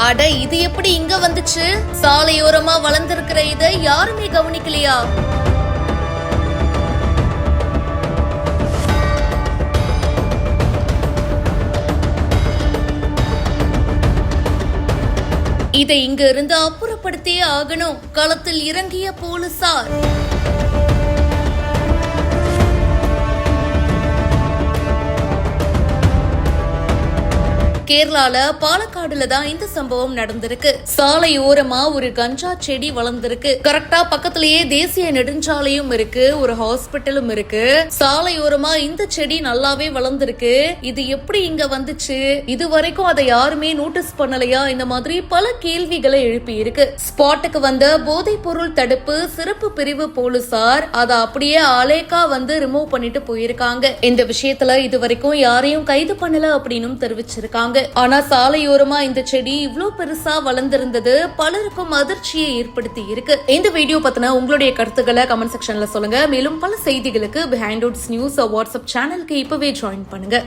அட இது எப்படி இங்க வந்துச்சு? சாலையோரமா வளர்ந்திருக்கிற இதை யாருமே கவனிக்கலையா? இதை இங்க இருந்து அப்புறப்படுத்தியே ஆகணும். களத்தில் இறங்கிய போலீசார். கேரளால பாலக்காடுல தான் இந்த சம்பவம் நடந்திருக்கு. சாலை ஓரமா ஒரு கஞ்சா செடி வளர்ந்திருக்கு. கரெக்டா பக்கத்திலேயே தேசிய நெடுஞ்சாலையும் இருக்கு, ஒரு ஹாஸ்பிட்டலும் இருக்கு. சாலை ஓரமா இந்த செடி நல்லாவே வளர்ந்திருக்கு. இது எப்படி இங்க வந்துச்சு? இது வரைக்கும் அதை யாருமே நோட்டீஸ் பண்ணலையா? இந்த மாதிரி பல கேள்விகளை எழுப்பி இருக்கு. ஸ்பாட்டுக்கு வந்த போதைப் பொருள் தடுப்பு சிறப்பு பிரிவு போலீசார் அதை அப்படியே அலேக்கா ரிமூவ் பண்ணிட்டு போயிருக்காங்க. இந்த விஷயத்துல இது வரைக்கும் யாரையும் கைது பண்ணல அப்படின்னு தெரிவிச்சிருக்காங்க. ஆனா சாலையோரமா இந்த செடி இவ்ளோ பெருசா வளர்ந்திருந்தது பலருக்கும் அதிர்ச்சியை ஏற்படுத்தி இருக்கு. இந்த வீடியோ பத்தின உங்களுடைய கருத்துக்களை கமெண்ட் செக்ஷன்ல சொல்லுங்க. மேலும் பல செய்திகளுக்கு பிஹைண்ட் நியூஸ் வாட்ஸ்அப் சேனலுக்கு இப்பவே ஜாயின் பண்ணுங்க.